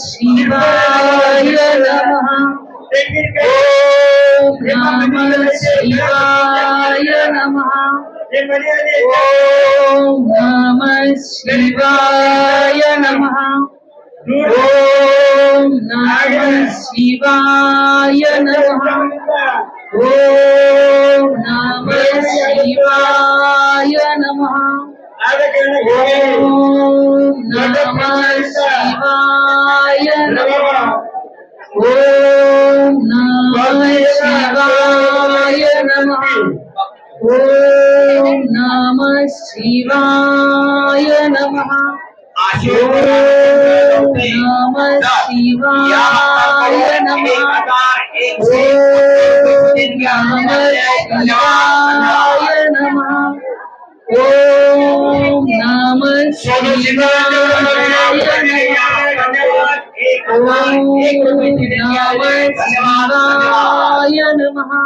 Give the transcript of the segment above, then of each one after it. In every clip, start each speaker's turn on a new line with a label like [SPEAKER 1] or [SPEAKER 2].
[SPEAKER 1] शिवाय नमः। ओम नमः शिवाय नमः। ओम नमः शिवाय नमः। ओम नमः शिवाय नमः। ओम नमः शिवाय नमः। ओम नमः शिवाय नमः। ओम नमः शिवाय नमः। ओम नमः शिवाय नमः। ओम नमः शिवाय नमः। ओम नमः शिवाय नमः। ओम नमः शिवाय नमः।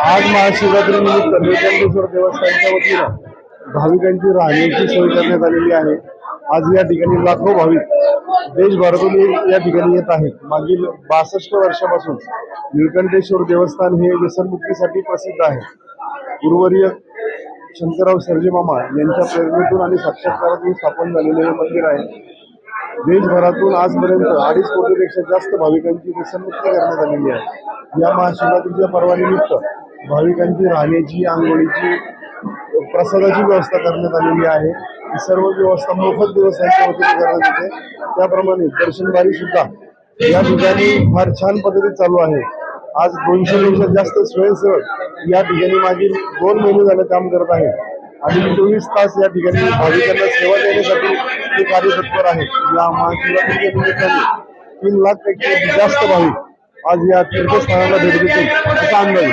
[SPEAKER 2] आज महाशिवरात्री निमित्त नीलकंठेश्वर देवस्थानच्या वतीनं भाविकांची राहण्याची सोय करण्यात आलेली आहे। आज या ठिकाणी लाखो भाविक देशभरातून या ठिकाणी येत आहेत। मागील 62 वर्षापासून नीलकंठेश्वर देवस्थान हे व्यसनमुक्तीसाठी प्रसिद्ध आहे। गुरुवर्य शंकरराव सर्जेमामा यांच्या प्रेरणेतून आणि साक्षात्कारातून स्थापन झालेले हे मंदिर आहे। देशभरातून आजपर्यंत 2.5 कोटीपेक्षा जास्त भाविकांची व्यसनमुक्ती करण्यात आलेली आहे। या महाशिवरात्रीच्या पर्वानिमित्त भाविकांची राहण्याची, आंघोळीची, प्रसादाची व्यवस्था करण्यात आलेली आहे। ही सर्व व्यवस्था मोफत देवस्थानच्या वतीने करण्यात येते। त्याप्रमाणे दर्शनबारी सुद्धा या ठिकाणी फार छान पद्धतीत चालू आहे। आज 200 पेक्षा जास्त स्वयंसेवक या ठिकाणी मागील 2 महिने झाले काम करत आहेत आणि 24 तास या ठिकाणी भाविकांना सेवा देण्यासाठी ते कार्यतत्पर आहेत। या महाशिवरात्रीच्या निमित्ताने 3 लाखपेक्षा जास्त भाविक आज या तीर्थस्थानाला भेट देतील असा अंदाज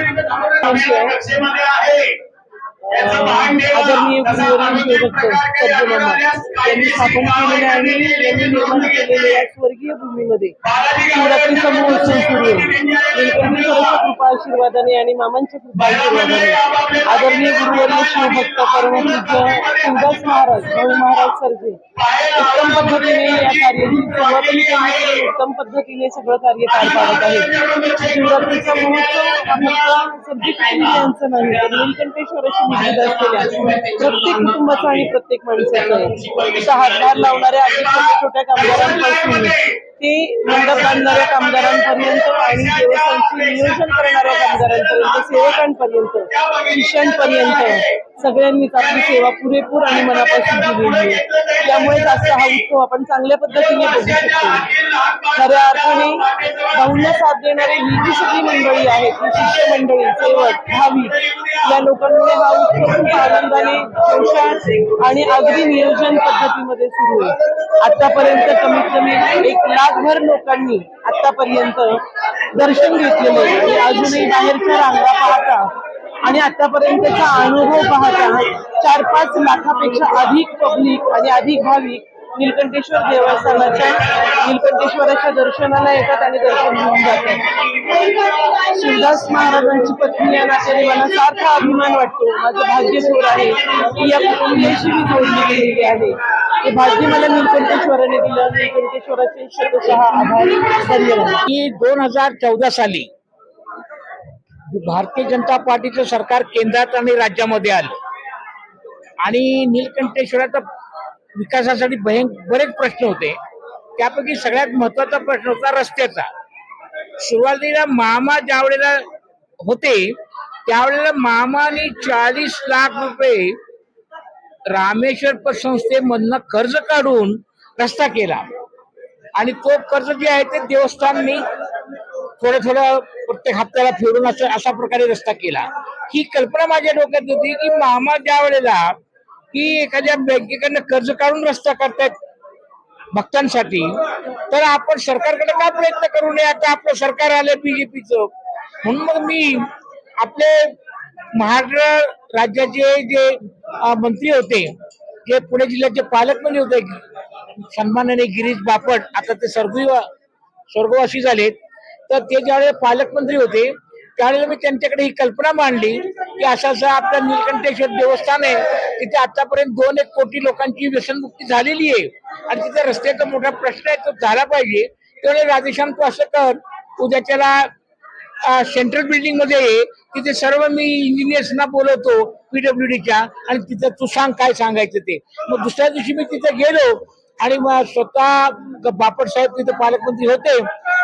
[SPEAKER 2] आहे।
[SPEAKER 3] आदरणीय गुरुवर्य शिवभक्त सर्जेमामा यांनी स्थापन केलेल्या आणि यांनी निर्माण केलेल्या या स्वर्गीय भूमीमध्ये शिवरात्रीचा महोत्सव सुरू आहे। नीलकंठेश्वराच्या कृपा आशीर्वादाने आणि मामांच्या कृपा आशीर्वादाने आदरणीय गुरुवर्य शिवभक्त परमपूज्य शिवदास महाराज भाऊ महाराज सर्जे उत्तम पद्धतीने या कार्याची सुरुवातही केली, उत्तम पद्धतीने सगळं कार्य पार पाडत आहे। शिवरात्रीचा महोत्सव हा फक्त सर्जे कुटुंबियांचा नाही, तर नीलकंठेश्वराची निगडीत असलेल्या प्रत्येक कुटुंबाचा आणि प्रत्येक माणसाचा आहे। हातभार लावणाऱ्या अगदी छोट्या छोट्या कामगारांपासून ते मंडप बांधणाऱ्या कामगारांपर्यंत आणि देवस्थानचे नियोजन करणाऱ्या कामगारांपर्यंत, सेवकांपर्यंत, शिष्यांपर्यंत सगळ्यांनीच आपली सेवा पुरेपूर आणि मनापासून दिलेली आहे। त्यामुळेच आजचा हा उत्सव आपण चांगल्या पद्धतीने बघू शकतो। खऱ्या अर्थाने भाऊंना साथ देणारी ही जी सगळी मंडळी आहेत, ही शिष्य मंडळी, सेवक, भाविक, या लोकांमुळे हा उत्सव खूप आनंदाने, जोशात आणि अगदी नियोजन पद्धतीमध्ये सुरू आहे। आतापर्यंत कमीत कमी 1 लाखभर लोकांनी आतापर्यंत दर्शन घेतलेले आणि अजूनही बाहेरच्या रांगा पाहता आणि आतापर्यंतचा अनुभव पाहता 4-5 लाखापेक्षा अधिक पब्लिक आणि अधिक भाविक नीलकंठेश्वर देवस्थानाच्या नीलकंठेश्वराच्या दर्शनाला येतात आणि दर्शन घेऊन जातात। शिवदास महाराजांची पत्नी या नात्याने मला सारखा अभिमान वाटतो। माझं भाग्य थोर आहे की या कुटुंबियाशी मी जोडली गेलेली आहे। हे भाग्य मला नीलकंठेश्वराने दिलं। नीलकंठेश्वराचे शतशः आभार, धन्यवाद।
[SPEAKER 4] 2014 साली भारतीय जनता पार्टीचं सरकार केंद्रात आणि राज्यामध्ये आलं आणि नीलकंठेश्वराचा विकासासाठी बरेच प्रश्न होते। त्यापैकी सगळ्यात महत्वाचा प्रश्न होता रस्त्याचा। सुरुवातीला मामा ज्यावेळेला होते त्यावेळेला मामाने 40 लाख रुपये रामेश्वर संस्थेमधनं कर्ज काढून रस्ता केला आणि तो कर्ज जे आहे ते देवस्थानने थोडं प्रत्येक हप्त्याला फिरून अशा प्रकारे रस्ता केला। ही कल्पना माझ्या डोक्यात होती की मामा ज्या वेळेला की एखाद्या बँकेकडनं कर्ज काढून रस्ता करतायत भक्तांसाठी, तर आपण सरकारकडे का प्रयत्न करू नये? आता आपलं सरकार आलं बीजेपीचं, म्हणून मग मी आपले महाराष्ट्र राज्याचे जे मंत्री होते, जे पुणे जिल्ह्याचे पालकमंत्री होते सन्माननीय गिरीश बापट, आता ते स्वर्गवासी झालेत, तर ते ज्यावेळेस पालकमंत्री होते त्यावेळेला मी त्यांच्याकडे ही कल्पना मांडली की असं असं आपलं निलकंठेश्वर देवस्थान आहे, तिथे आतापर्यंत 2-1 कोटी लोकांची व्यसनमुक्ती झालेली आहे आणि तिथे रस्त्याचा मोठा प्रश्न आहे, तो झाला पाहिजे. त्यावेळेला राधेश्याम तू असं कर, उद्याच्याला सेंट्रल बिल्डिंग मध्ये ये, तिथे सर्व मी इंजिनियर्सना बोलवतो PWDच्या आणि तिथं तू सांग काय सांगायचं ते. मग दुसऱ्या दिवशी मी तिथे गेलो आणि मग स्वतः बापट साहेब तिथे पालकमंत्री होते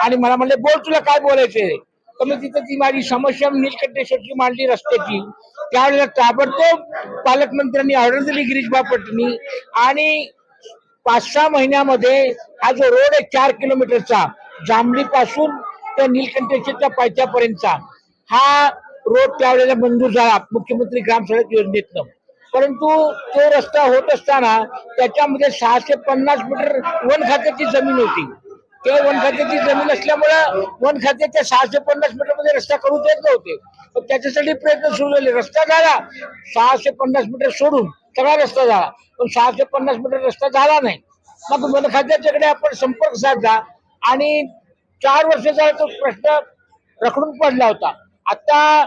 [SPEAKER 4] आणि मला म्हणले बोल तुला काय बोलायचंय. तर मी तिथे ती माझी समस्या नीलकंठेश्वरची मांडली रस्त्याची. त्यावेळेला ताबडतोब पालकमंत्र्यांनी ऑर्डर दिली गिरीश बापटनी आणि 5-6 महिन्यामध्ये हा जो रोड आहे 4 किलोमीटरचा जांभळी पासून त्या नीलकंठेश्वरच्या पायथ्यापर्यंतचा हा रोड त्यावेळेला मंजूर झाला मुख्यमंत्री ग्रामसडक योजनेतनं. परंतु तो रस्ता होत असताना त्याच्यामध्ये 650 मीटर वन खात्याची जमीन होती. ते वन खात्याची जमीन असल्यामुळं वन खात्याच्या 650 मीटर मध्ये रस्ता करू देत नव्हते. पण त्याच्यासाठी प्रयत्न सुरू झाले. रस्ता झाला 650 मीटर सोडून सगळा रस्ता झाला, पण 650 मीटर रस्ता झाला नाही. मग वन खात्याच्याकडे आपण संपर्क साधला आणि 4 वर्ष झाला तो प्रश्न रखडून पडला होता. आता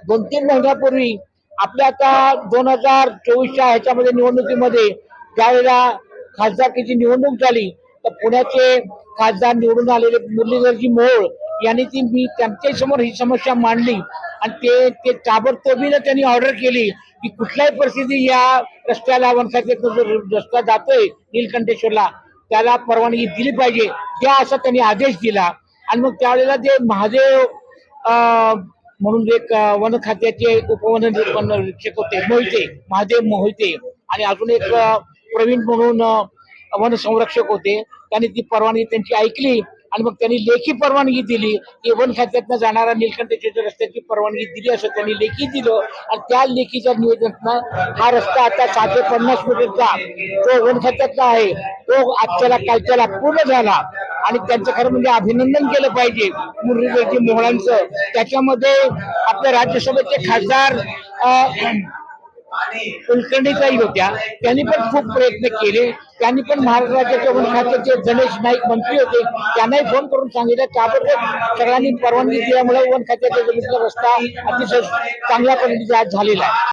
[SPEAKER 4] 2-3 महिन्यापूर्वी आपल्या आता 2024च्या ह्याच्यामध्ये निवडणुकीमध्ये ज्यावेळेला खासदारकीची निवडणूक झाली तर पुण्याचे खासदार निवडून आलेले मुरलीधरजी मोहोळ यांनी मी त्यांच्या समोर ही समस्या मांडली आणि ते ताबडतोबीने त्यांनी ऑर्डर केली की कुठल्याही परिस्थिती या रस्त्याला वन खात्यातून जो रस्ता जातोय नीलकंठेश्वरला त्याला परवानगी दिली पाहिजे, त्या असा त्यांनी आदेश दिला. आणि मग त्यावेळेला ते महादेव म्हणून एक वन खात्याचे उपवन निरीक्षक होते मोहिते, महादेव मोहिते, आणि अजून एक प्रवीण म्हणून वन संरक्षक होते. त्यांनी ती परवानगी त्यांची ऐकली आणि मग त्यांनी लेखी परवानगी दिली की वन खात्यातनं जाणारा नीलकंठेश्वर रस्त्याची परवानगी दिली असं त्यांनी लेखी दिलं. आणि त्या लेखीच्या निवेदनातनं हा रस्ता आता 750 मीटरचा जो वन खात्यातला आहे तो आजच्याला कालच्याला पूर्ण झाला. आणि त्यांचं खरं म्हणजे अभिनंदन केलं पाहिजे मुरलीधरजी मोहोळांचं. त्याच्यामध्ये आपल्या राज्यसभेचे खासदार कुलकर्णीताई होत्या, त्यांनी पण खूप प्रयत्न केले. त्यांनी पण महाराष्ट्र राज्याच्या वन खात्याचे गणेश नाईक मंत्री होते, त्यांनाही फोन करून सांगितलं. त्याबरोबर सगळ्यांनी परवानगी दिल्यामुळे वन खात्याच्या जमिनीचा रस्ता अतिशय चांगल्या पद्धतीने आज झालेला आहे.